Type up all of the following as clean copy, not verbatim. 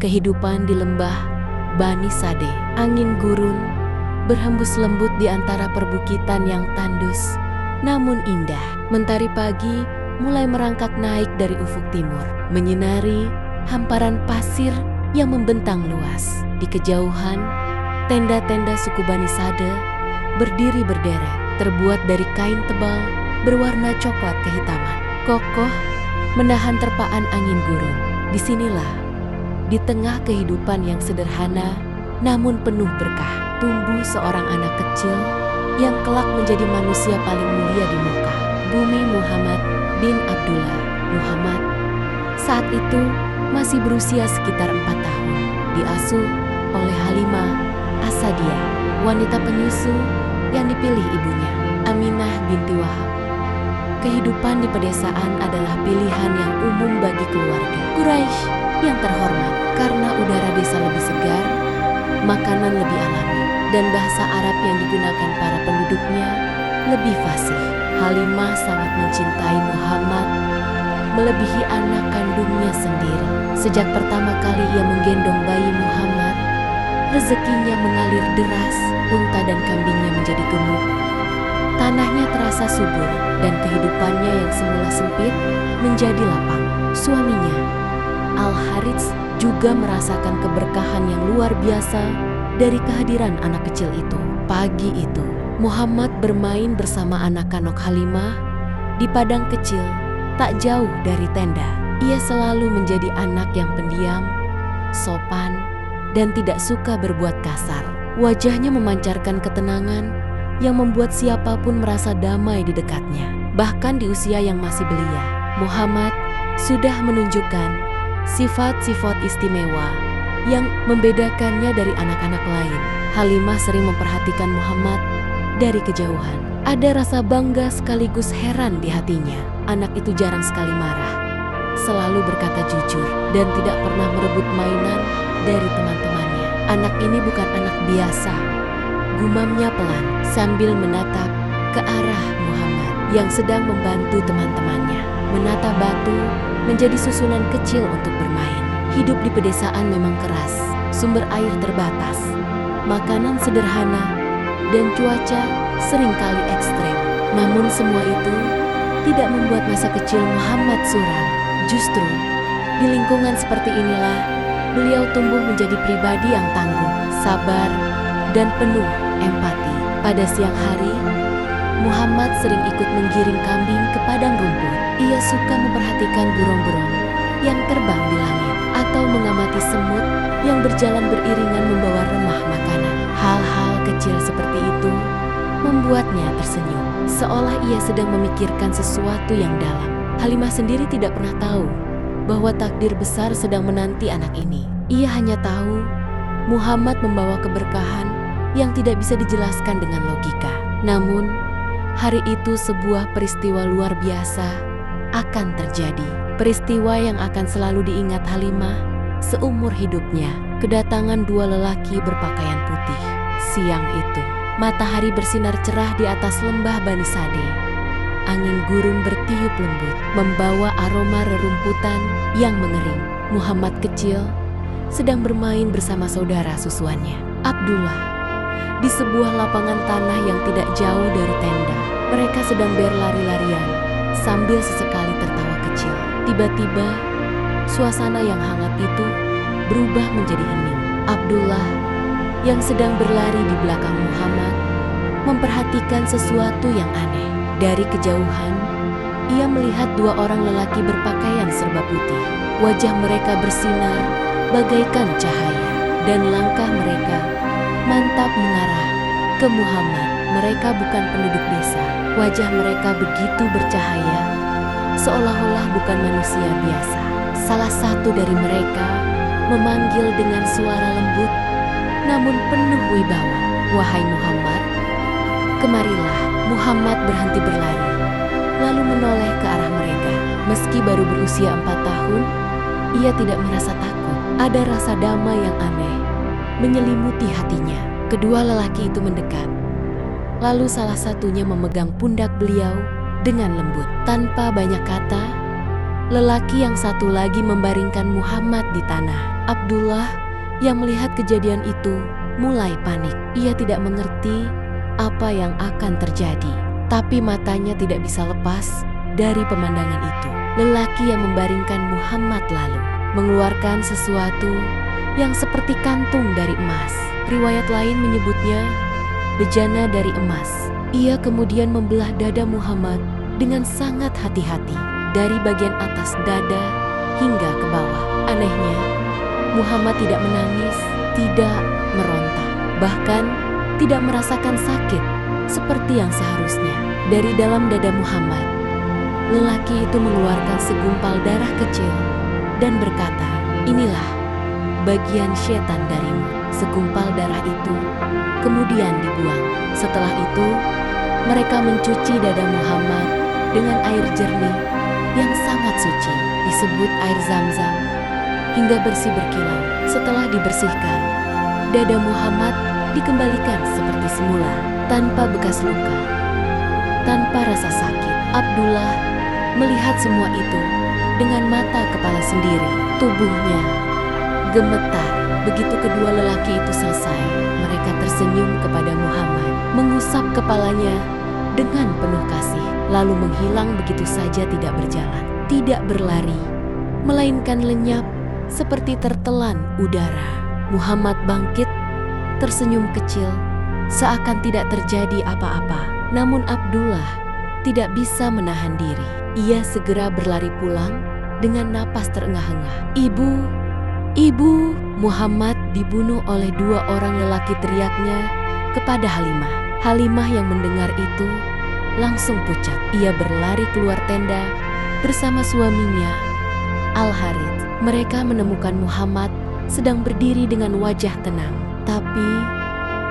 Kehidupan di lembah Bani Sade. Angin gurun berhembus lembut di antara perbukitan yang tandus namun indah. Mentari pagi mulai merangkak naik dari ufuk timur, menyinari hamparan pasir yang membentang luas. Di kejauhan, tenda-tenda suku Bani Sade berdiri berderet, terbuat dari kain tebal berwarna coklat kehitaman, kokoh menahan terpaan angin gurun. Disinilah, di tengah kehidupan yang sederhana namun penuh berkah, tumbuh seorang anak kecil yang kelak menjadi manusia paling mulia di muka bumi. Muhammad bin Abdullah Muhammad saat itu masih berusia sekitar 4 tahun. Diasuh oleh Halimah As-Sadiah, wanita penyusu yang dipilih ibunya, Aminah binti Wahab. Kehidupan di pedesaan adalah pilihan yang umum bagi keluarga Quraisy yang terhormat karena udara desa lebih segar, makanan lebih alami, dan bahasa Arab yang digunakan para penduduknya lebih fasih. Halimah sangat mencintai Muhammad melebihi anak kandungnya sendiri. Sejak pertama kali ia menggendong bayi Muhammad, rezekinya mengalir deras, unta dan kambingnya menjadi gemuk. Tanahnya terasa subur dan kehidupannya yang semula sempit menjadi lapang. Suaminya, Al-Harits, juga merasakan keberkahan yang luar biasa dari kehadiran anak kecil itu. Pagi itu, Muhammad bermain bersama anak-anak Halimah di padang kecil tak jauh dari tenda. Ia selalu menjadi anak yang pendiam, sopan, dan tidak suka berbuat kasar. Wajahnya memancarkan ketenangan yang membuat siapapun merasa damai di dekatnya. Bahkan di usia yang masih belia, Muhammad sudah menunjukkan sifat-sifat istimewa yang membedakannya dari anak-anak lain. Halimah sering memperhatikan Muhammad dari kejauhan. Ada rasa bangga sekaligus heran di hatinya. Anak itu jarang sekali marah, selalu berkata jujur, dan tidak pernah merebut mainan dari teman-temannya. Anak ini bukan anak biasa, gumamnya pelan sambil menatap ke arah Muhammad yang sedang membantu teman-temannya menata batu menjadi susunan kecil untuk bermain. Hidup di pedesaan memang keras, sumber air terbatas, makanan sederhana, dan cuaca seringkali ekstrem. Namun semua itu tidak membuat masa kecil Muhammad suram. Justru di lingkungan seperti inilah beliau tumbuh menjadi pribadi yang tangguh, sabar, dan penuh empati. Pada siang hari, Muhammad sering ikut menggiring kambing ke padang rumput. Ia suka memperhatikan burung-burung yang terbang di langit atau mengamati semut yang berjalan beriringan membawa remah makanan. Hal-hal kecil seperti itu membuatnya tersenyum, seolah ia sedang memikirkan sesuatu yang dalam. Halimah sendiri tidak pernah tahu bahwa takdir besar sedang menanti anak ini. Ia hanya tahu Muhammad membawa keberkahan yang tidak bisa dijelaskan dengan logika. Namun, hari itu sebuah peristiwa luar biasa akan terjadi. Peristiwa yang akan selalu diingat Halimah seumur hidupnya. Kedatangan dua lelaki berpakaian putih. Siang itu, matahari bersinar cerah di atas lembah Bani Sade. Angin gurun bertiup lembut, membawa aroma rerumputan yang mengering. Muhammad kecil sedang bermain bersama saudara susuannya, Abdullah, di sebuah lapangan tanah yang tidak jauh dari tenda. Mereka sedang berlari-larian sambil sesekali tertawa kecil. Tiba-tiba, suasana yang hangat itu berubah menjadi hening. Abdullah yang sedang berlari di belakang Muhammad memperhatikan sesuatu yang aneh. Dari kejauhan, ia melihat dua orang lelaki berpakaian serba putih. Wajah mereka bersinar bagaikan cahaya, dan langkah mereka mantap mengarah ke Muhammad. Mereka bukan penduduk desa. Wajah mereka begitu bercahaya, seolah-olah bukan manusia biasa. Salah satu dari mereka memanggil dengan suara lembut namun penuh wibawa, "Wahai Muhammad, kemarilah." Muhammad berhenti berlari, lalu menoleh ke arah mereka. Meski baru berusia 4 tahun, ia tidak merasa takut. Ada rasa damai yang aneh menyelimuti hatinya. Kedua lelaki itu mendekat, lalu salah satunya memegang pundak beliau dengan lembut. Tanpa banyak kata, lelaki yang satu lagi membaringkan Muhammad di tanah. Abdullah yang melihat kejadian itu mulai panik. Ia tidak mengerti apa yang akan terjadi, tapi matanya tidak bisa lepas dari pemandangan itu. Lelaki yang membaringkan Muhammad lalu mengeluarkan sesuatu yang seperti kantung dari emas. Riwayat lain menyebutnya bejana dari emas. Ia kemudian membelah dada Muhammad dengan sangat hati-hati dari bagian atas dada hingga ke bawah. Anehnya, Muhammad tidak menangis, tidak meronta, bahkan tidak merasakan sakit seperti yang seharusnya. Dari dalam dada Muhammad, lelaki itu mengeluarkan segumpal darah kecil dan berkata, "Inilah bagian setan darimu." Segumpal darah itu kemudian dibuang. Setelah itu, mereka mencuci dada Muhammad dengan air jernih yang sangat suci, disebut air Zam-Zam, hingga bersih berkilau. Setelah dibersihkan, dada Muhammad dikembalikan seperti semula, tanpa bekas luka, tanpa rasa sakit. Abdullah melihat semua itu dengan mata kepala sendiri. Tubuhnya gemetar. Begitu kedua lelaki itu selesai, mereka tersenyum kepada Muhammad, mengusap kepalanya dengan penuh kasih, lalu menghilang begitu saja, tidak berjalan, tidak berlari, melainkan lenyap seperti tertelan udara. Muhammad bangkit, tersenyum kecil, seakan tidak terjadi apa-apa. Namun Abdullah tidak bisa menahan diri. Ia segera berlari pulang dengan napas terengah-engah. "Ibu, Ibu!" Muhammad dibunuh oleh 2 orang lelaki, teriaknya kepada Halimah. Halimah yang mendengar itu langsung pucat. Ia berlari keluar tenda bersama suaminya, Al-Harits. Mereka menemukan Muhammad sedang berdiri dengan wajah tenang, tapi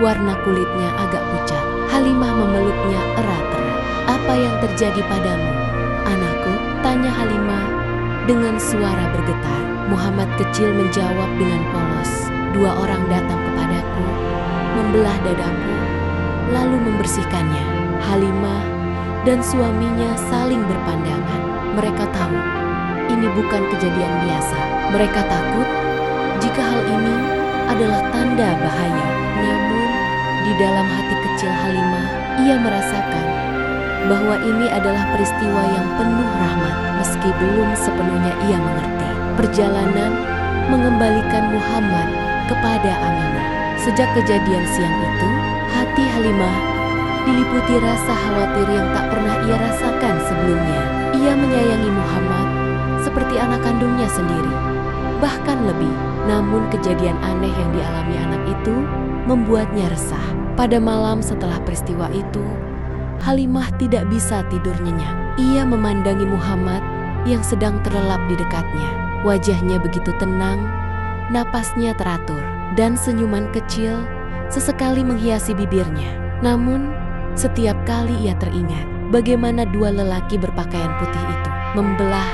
warna kulitnya agak pucat. Halimah memeluknya erat-erat. "Apa yang terjadi padamu, anakku?" tanya Halimah dengan suara bergetar. Muhammad kecil menjawab dengan polos, "2 orang datang kepadaku, membelah dadaku, lalu membersihkannya." Halimah dan suaminya saling berpandangan. Mereka tahu ini bukan kejadian biasa. Mereka takut jika hal ini adalah tanda bahaya. Namun di dalam hati kecil Halimah, ia merasakan bahwa ini adalah peristiwa yang penuh rahmat, meski belum sepenuhnya ia mengerti. Perjalanan mengembalikan Muhammad kepada Aminah. Sejak kejadian siang itu, hati Halimah diliputi rasa khawatir yang tak pernah ia rasakan sebelumnya. Ia menyayangi Muhammad seperti anak kandungnya sendiri, bahkan lebih. Namun kejadian aneh yang dialami anak itu membuatnya resah. Pada malam setelah peristiwa itu, Halimah tidak bisa tidur nyenyak. Ia memandangi Muhammad yang sedang terlelap di dekatnya. Wajahnya begitu tenang, napasnya teratur, dan senyuman kecil sesekali menghiasi bibirnya. Namun, setiap kali ia teringat bagaimana 2 lelaki berpakaian putih itu membelah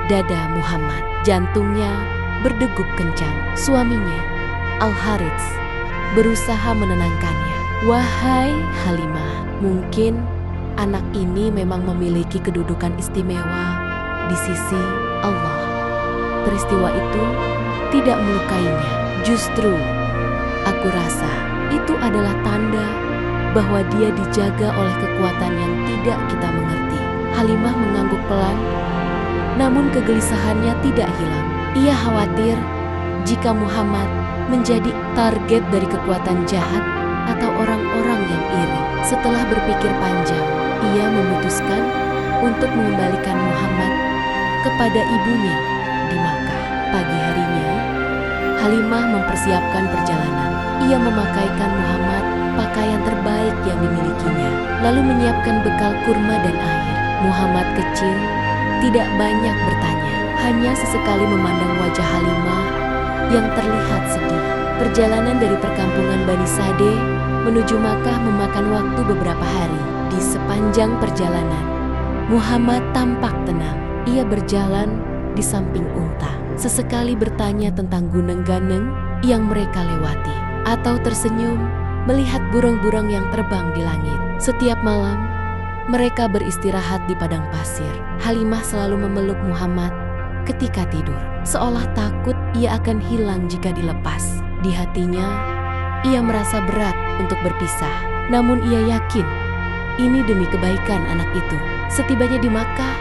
dada Muhammad. Jantungnya berdegup kencang. Suaminya, Al-Harits, berusaha menenangkannya. "Wahai Halimah, mungkin anak ini memang memiliki kedudukan istimewa di sisi Allah. Peristiwa itu tidak melukainya. Justru, aku rasa itu adalah tanda bahwa dia dijaga oleh kekuatan yang tidak kita mengerti." Halimah mengangguk pelan, namun kegelisahannya tidak hilang. Ia khawatir jika Muhammad menjadi target dari kekuatan jahat atau orang-orang yang iri. Setelah berpikir panjang, ia memutuskan untuk mengembalikan Muhammad kepada ibunya di Makkah. Pagi harinya, Halimah mempersiapkan perjalanan. Ia memakaikan Muhammad pakaian terbaik yang dimilikinya, lalu menyiapkan bekal kurma dan air. Muhammad kecil tidak banyak bertanya, hanya sesekali memandang wajah Halimah yang terlihat sedih. Perjalanan dari perkampungan Bani Sadeh menuju Makkah memakan waktu beberapa hari. Di sepanjang perjalanan, Muhammad tampak tenang. Ia berjalan di samping unta, sesekali bertanya tentang gunung-ganeng yang mereka lewati, atau tersenyum melihat burung-burung yang terbang di langit. Setiap malam, mereka beristirahat di padang pasir. Halimah selalu memeluk Muhammad ketika tidur, seolah takut ia akan hilang jika dilepas. Di hatinya, ia merasa berat untuk berpisah. Namun ia yakin ini demi kebaikan anak itu. Setibanya di Makkah,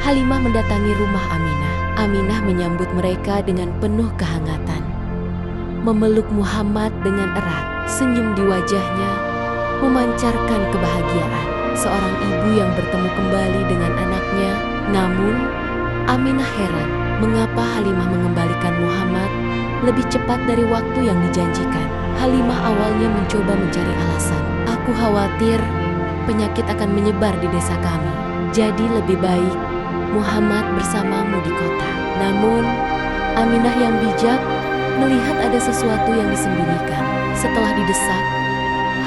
Halimah mendatangi rumah Aminah. Aminah menyambut mereka dengan penuh kehangatan. Memeluk Muhammad dengan erat, senyum di wajahnya memancarkan kebahagiaan. Seorang ibu yang bertemu kembali dengan anaknya. Namun, Aminah heran mengapa Halimah mengembalikan Muhammad lebih cepat dari waktu yang dijanjikan. Halimah awalnya mencoba mencari alasan. Aku khawatir penyakit akan menyebar di desa kami. Jadi lebih baik Muhammad bersamamu di kota. Namun, Aminah yang bijak melihat ada sesuatu yang disembunyikan. Setelah didesak,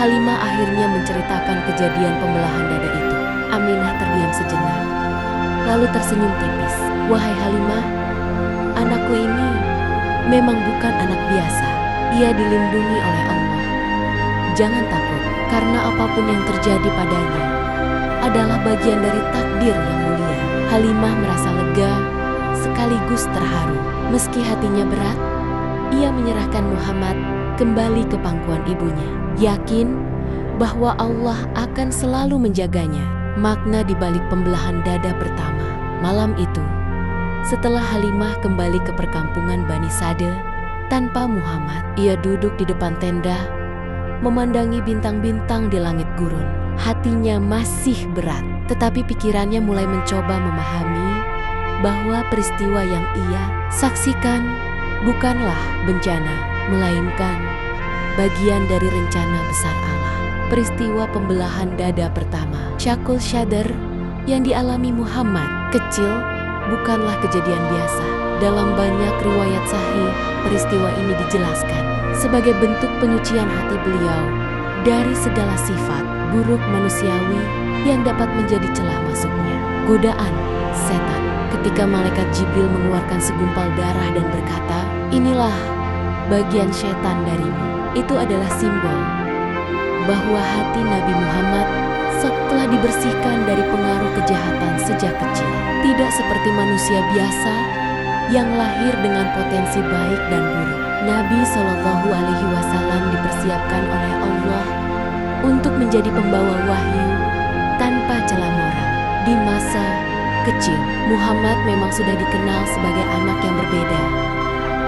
Halimah akhirnya menceritakan kejadian pembelahan dada itu. Aminah terdiam sejenak, lalu tersenyum tipis. Wahai Halimah, anakku ini memang bukan anak biasa. Ia dilindungi oleh Allah. Jangan takut, karena apapun yang terjadi padanya adalah bagian dari takdir yang mulia. Halimah merasa lega sekaligus terharu. Meski hatinya berat, ia menyerahkan Muhammad kembali ke pangkuan ibunya, yakin bahwa Allah akan selalu menjaganya. Makna di balik pembelahan dada pertama. Malam itu, setelah Halimah kembali ke perkampungan Bani Sade tanpa Muhammad, ia duduk di depan tenda memandangi bintang-bintang di langit gurun. Hatinya masih berat, tetapi pikirannya mulai mencoba memahami bahwa peristiwa yang ia saksikan bukanlah bencana, melainkan bagian dari rencana besar Allah. Peristiwa pembelahan dada pertama, Syakul Syadar, yang dialami Muhammad kecil bukanlah kejadian biasa. Dalam banyak riwayat sahih, peristiwa ini dijelaskan sebagai bentuk penyucian hati beliau dari segala sifat buruk manusiawi yang dapat menjadi celah masuknya. Godaan setan. Ketika malaikat Jibril mengeluarkan segumpal darah dan berkata, "Inilah bagian setan darimu." Itu adalah simbol bahwa hati Nabi Muhammad setelah dibersihkan dari pengaruh kejahatan sejak kecil. Tidak seperti manusia biasa yang lahir dengan potensi baik dan buruk. Nabi Shallallahu Alaihi Wasallam dipersiapkan oleh Allah untuk menjadi pembawa wahyu tanpa celah moral. Di masa kecil, Muhammad memang sudah dikenal sebagai anak yang berbeda.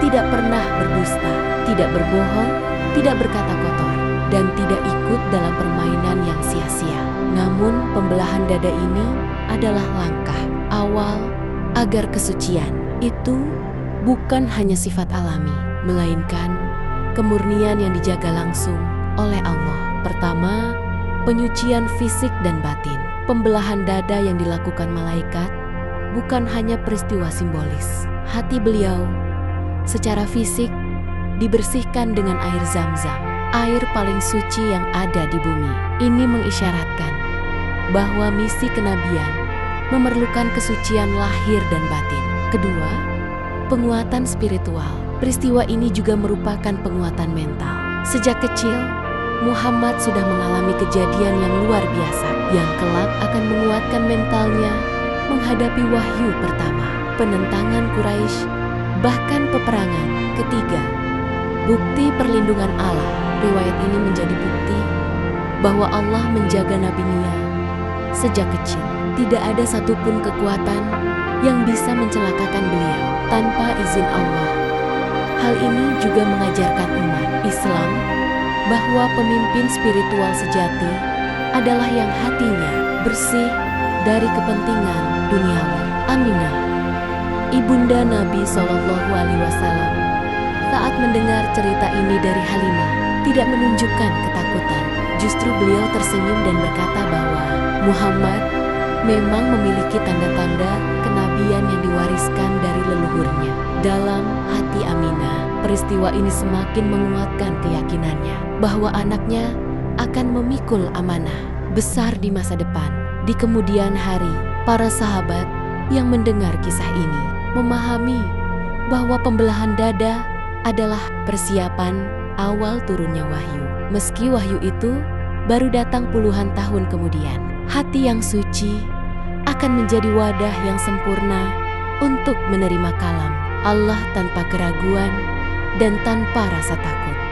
Tidak pernah berdusta, tidak berbohong, tidak berkata kotor, dan tidak ikut dalam permainan yang sia-sia. Namun, pembelahan dada ini adalah langkah awal agar kesucian itu bukan hanya sifat alami, melainkan kemurnian yang dijaga langsung oleh Allah. Pertama, penyucian fisik dan batin. Pembelahan dada yang dilakukan malaikat bukan hanya peristiwa simbolis. Hati beliau secara fisik dibersihkan dengan air Zam-Zam, air paling suci yang ada di bumi. Ini mengisyaratkan bahwa misi kenabian memerlukan kesucian lahir dan batin. Kedua, penguatan spiritual. Peristiwa ini juga merupakan penguatan mental. Sejak kecil, Muhammad sudah mengalami kejadian yang luar biasa yang kelak akan menguatkan mentalnya menghadapi wahyu pertama, penentangan Quraisy, bahkan peperangan. Ketiga, bukti perlindungan Allah. Riwayat ini menjadi bukti bahwa Allah menjaga Nabi-Nya sejak kecil. Tidak ada satupun kekuatan yang bisa mencelakakan beliau tanpa izin Allah. Hal ini juga mengajarkan umat Islam bahwa pemimpin spiritual sejati adalah yang hatinya bersih dari kepentingan duniawi. Aminah, ibunda Nabi Shallallahu Alaihi Wasallam, saat mendengar cerita ini dari Halimah, tidak menunjukkan ketakutan. Justru beliau tersenyum dan berkata bahwa Muhammad memang memiliki tanda-tanda kenabian yang diwariskan dari leluhurnya. Dalam hati Aminah, peristiwa ini semakin menguatkan keyakinannya bahwa anaknya akan memikul amanah besar di masa depan. Di kemudian hari, para sahabat yang mendengar kisah ini memahami bahwa pembelahan dada adalah persiapan awal turunnya wahyu. Meski wahyu itu baru datang puluhan tahun kemudian, hati yang suci akan menjadi wadah yang sempurna untuk menerima kalam. Allah tanpa keraguan dan tanpa rasa takut.